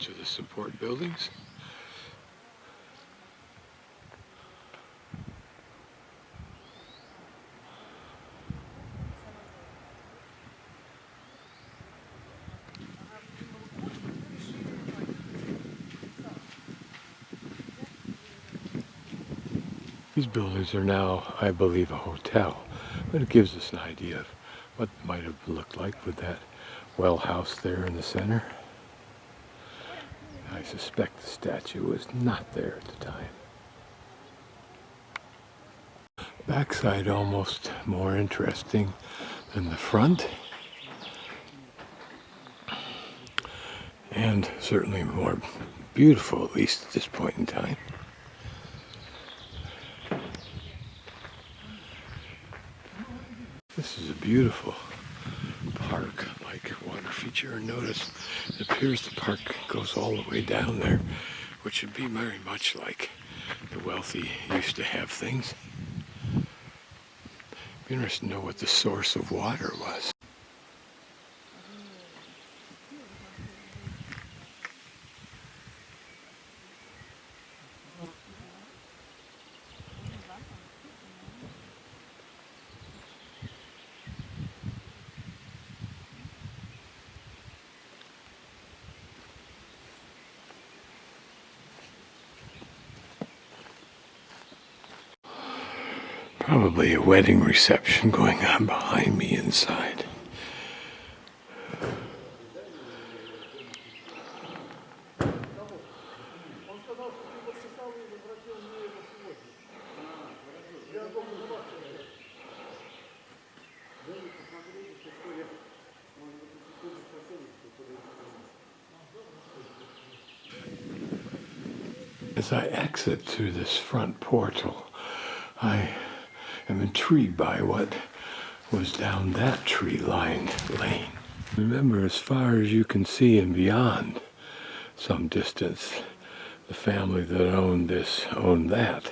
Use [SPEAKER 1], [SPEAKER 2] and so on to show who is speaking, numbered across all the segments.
[SPEAKER 1] each of the support buildings. These buildings are now, I believe, a hotel, but it gives us an idea of what it might have looked like with that well house there in the center. I suspect the statue was not there at the time. Backside almost more interesting than the front, and certainly more beautiful, at least at this point in time. This is a beautiful park-like water feature. Notice it appears the park goes all the way down there, which would be very much like the wealthy used to have things. Be interesting to know what the source of water was. Probably a wedding reception going on behind me inside. As I exit through this front portal, I am intrigued by what was down that tree-lined lane. Remember, as far as you can see and beyond some distance, the family that owned this owned that.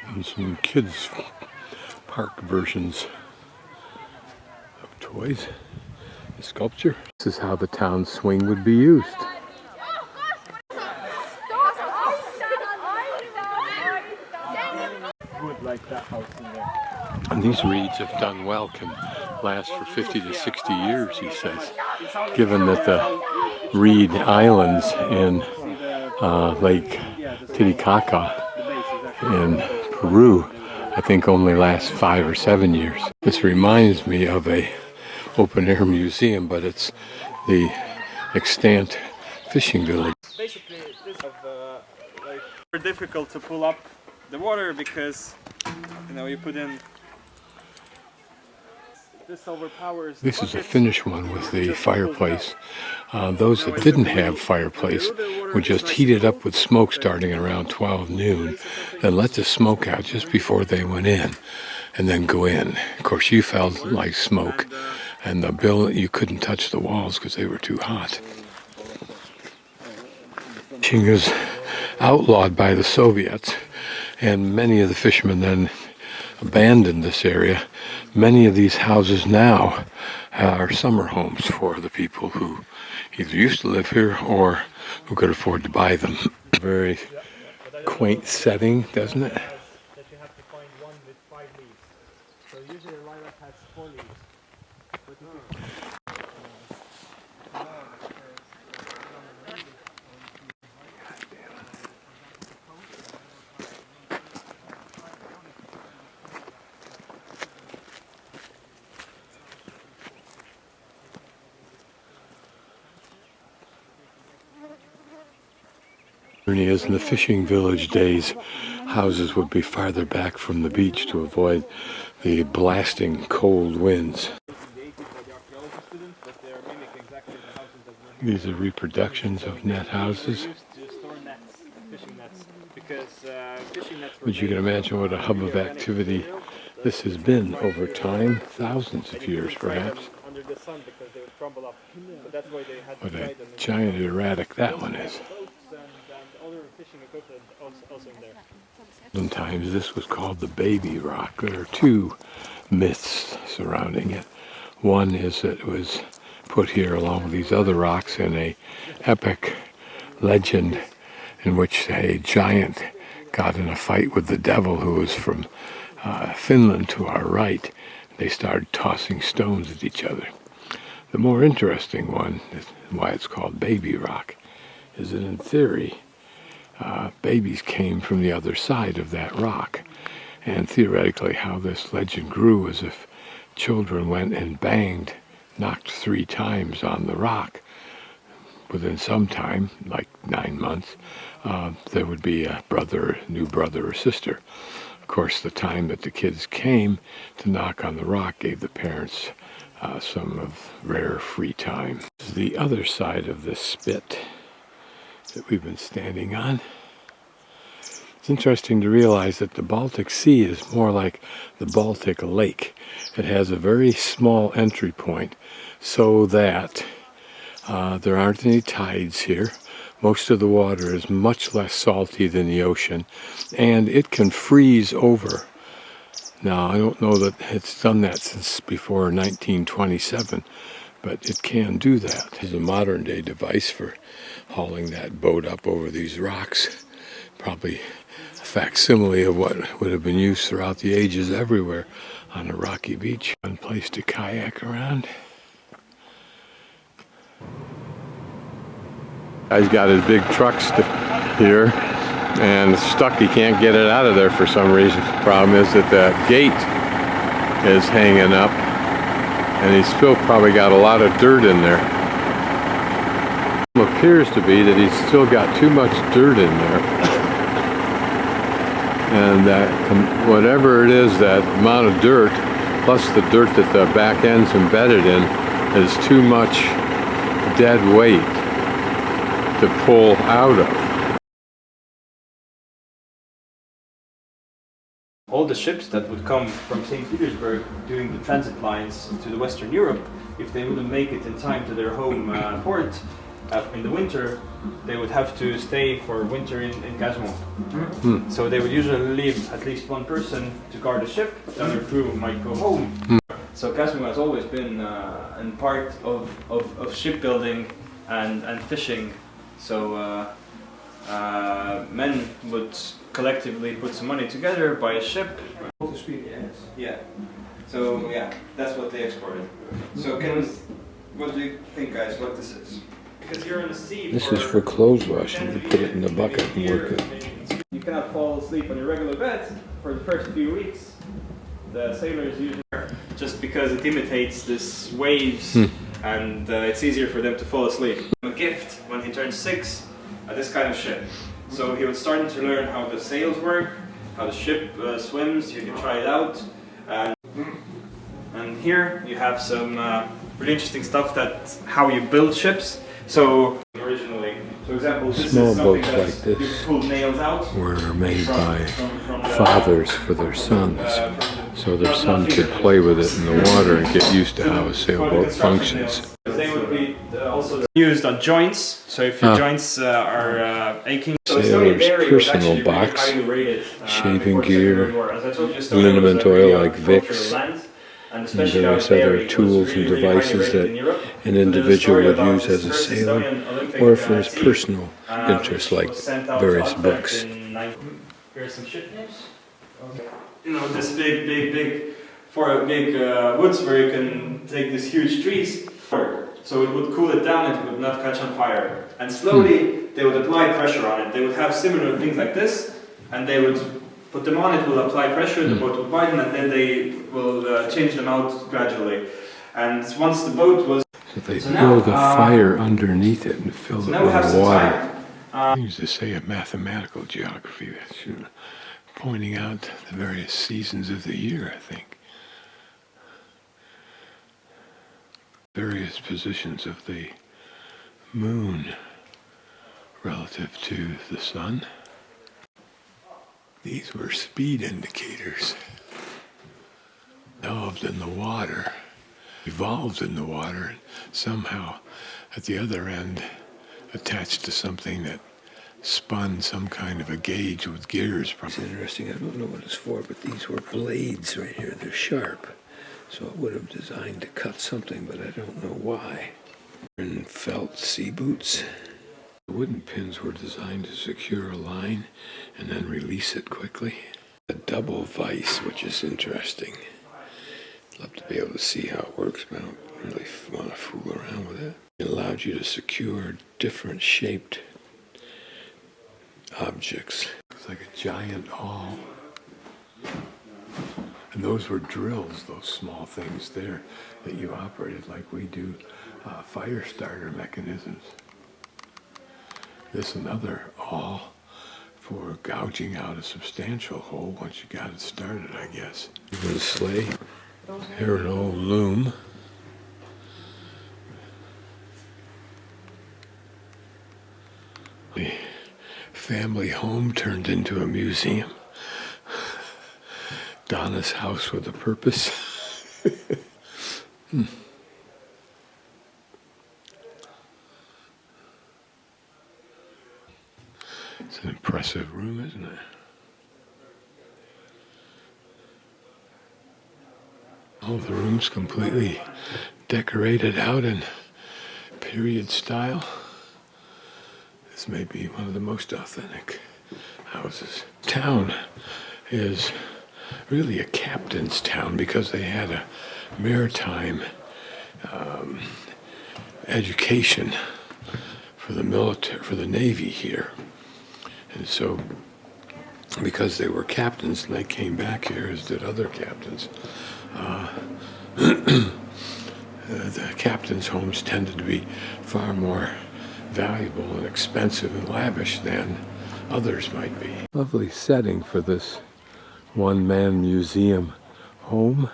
[SPEAKER 1] And some kids' park versions of toys, a sculpture. This is how the town swing would be used. Wood like that house in there. And these reeds, if done well, can last for 50 to 60 years, he says. Given that the reed islands in Lake Titicaca in Peru, I think only last 5 or 7 years. This reminds me of a open-air museum, but it's the extant fishing village.
[SPEAKER 2] Basically, this is like very difficult to pull up the water because you put in. This overpowers.
[SPEAKER 1] This is a Finnish one with the fireplace. Those that didn't have fireplace would just heat it up with smoke starting around 12 noon and let the smoke out just before they went in and then go in. Of course, you felt like smoke, and you couldn't touch the walls because they were too hot. Fishing was outlawed by the Soviets, and many of the fishermen then abandoned this area. Many of these houses now are summer homes for the people who either used to live here or who could afford to buy them. Very quaint setting, doesn't it?
[SPEAKER 2] That you have to find one with 5 leaves. So usually a lilac has 4 leaves.
[SPEAKER 1] As in the fishing village days, houses would be farther back from the beach to avoid the blasting cold winds. These are reproductions of net houses. But you can imagine what a hub of activity this has been over time, thousands of years perhaps.
[SPEAKER 2] under the sun because they would crumble up. So that's why they had
[SPEAKER 1] What
[SPEAKER 2] to
[SPEAKER 1] a
[SPEAKER 2] dry them.
[SPEAKER 1] giant erratic that one is.
[SPEAKER 2] Boats and other fishing equipment also in there.
[SPEAKER 1] Sometimes this was called the baby rock. There are two myths surrounding it. One is that it was put here along with these other rocks in a epic legend in which a giant got in a fight with the devil who was from Finland to our right. They started tossing stones at each other. The more interesting one, why it's called baby rock, is that in theory, babies came from the other side of that rock. And theoretically, how this legend grew is if children went and banged, knocked 3 times on the rock, within some time, like 9 months, there would be a new brother or sister. Of course, the time that the kids came to knock on the rock gave the parents some of rare free time. The other side of this spit that we've been standing on. It's interesting to realize that the Baltic Sea is more like the Baltic Lake. It has a very small entry point so that there aren't any tides here. Most of the water is much less salty than the ocean, and it can freeze over. Now, I don't know that it's done that since before 1927, but it can do that. It's a modern day device for hauling that boat up over these rocks. Probably a facsimile of what would have been used throughout the ages everywhere on a rocky beach. One place to kayak around. Guy's got his big truck here and it's stuck. He can't get it out of there for some reason. The problem is that the gate is hanging up and he's still probably got a lot of dirt in there. It appears to be that he's still got too much dirt in there. And that whatever it is, that amount of dirt plus the dirt that the back end's embedded in is too much dead weight to pull out of.
[SPEAKER 2] All the ships that would come from St. Petersburg doing the transit lines to the Western Europe, if they wouldn't make it in time to their home port in the winter, they would have to stay for winter in Käsmu. So they would usually leave at least one person to guard the ship, the other crew might go home. So Käsmu has always been a part of shipbuilding and fishing. So men would collectively put some money together, buy a ship. Yeah. So yeah, that's what they exported. So what do you think, guys? What this is? Because you're in the sea.
[SPEAKER 1] This is for clothes washing. You put it in the bucket and work it.
[SPEAKER 2] You cannot fall asleep on your regular bed for the first few weeks. The sailors usually, just because it imitates this waves, and it's easier for them to fall asleep. A gift when he turned 6 at this kind of ship. So he was starting to learn how the sails work, how the ship swims. You can try it out. And here you have some really interesting stuff that how you build ships. So originally, for example, this
[SPEAKER 1] small
[SPEAKER 2] is something
[SPEAKER 1] boats
[SPEAKER 2] that
[SPEAKER 1] like this
[SPEAKER 2] you pull nails out
[SPEAKER 1] were made by fathers for their sons, so their son could play with it in the water and get used to how a sailboat functions.
[SPEAKER 2] They would be also used on joints, so if your joints are aching.
[SPEAKER 1] Sailor's personal box, shaving gear, liniment oil like Vicks, and various other tools and devices that an individual would use as a sailor or for his personal interests like various books.
[SPEAKER 2] Here's some ship names. You know, this big woods where you can take these huge trees. So it would cool it down and it would not catch on fire. And slowly they would apply pressure on it. They would have similar things like this, and they would put them on, it will apply pressure, the boat would widen, and then they will change them out gradually. And once the boat was...
[SPEAKER 1] So they build a fire underneath it and fill it with water. Things to say of mathematical geography, that's pointing out the various seasons of the year, I think. Various positions of the moon relative to the sun. These were speed indicators. Delved in the water evolved in the water and somehow at the other end attached to something that spun some kind of a gauge with gears.
[SPEAKER 3] It's interesting. I don't know what it's for, but these were blades right here. They're sharp. So it would have designed to cut something, but I don't know why. And felt sea boots. The wooden pins were designed to secure a line and then release it quickly. A double vise, which is interesting. I'd love to be able to see how it works, but I don't really want to fool around with it. It allowed you to secure different shaped objects.
[SPEAKER 1] It's like a giant awl. And those were drills, those small things there that you operated like we do fire starter mechanisms. This another awl for gouging out a substantial hole once you got it started, I guess.
[SPEAKER 3] Even a sleigh.
[SPEAKER 1] Here an old loom. The family home turned into a museum. Donna's house with a purpose. It's an impressive room, isn't it? All the room's completely decorated out in period style. This may be one of the most authentic houses. Town is really a captain's town because they had a maritime education for the military, for the Navy here. And so, because they were captains and they came back here, as did other captains, the captains' homes tended to be far more valuable and expensive and lavish than others might be. Lovely setting for this one-man museum home.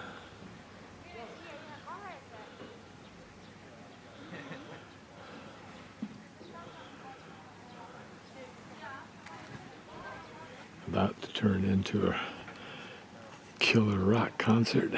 [SPEAKER 1] About to turn into a killer rock concert.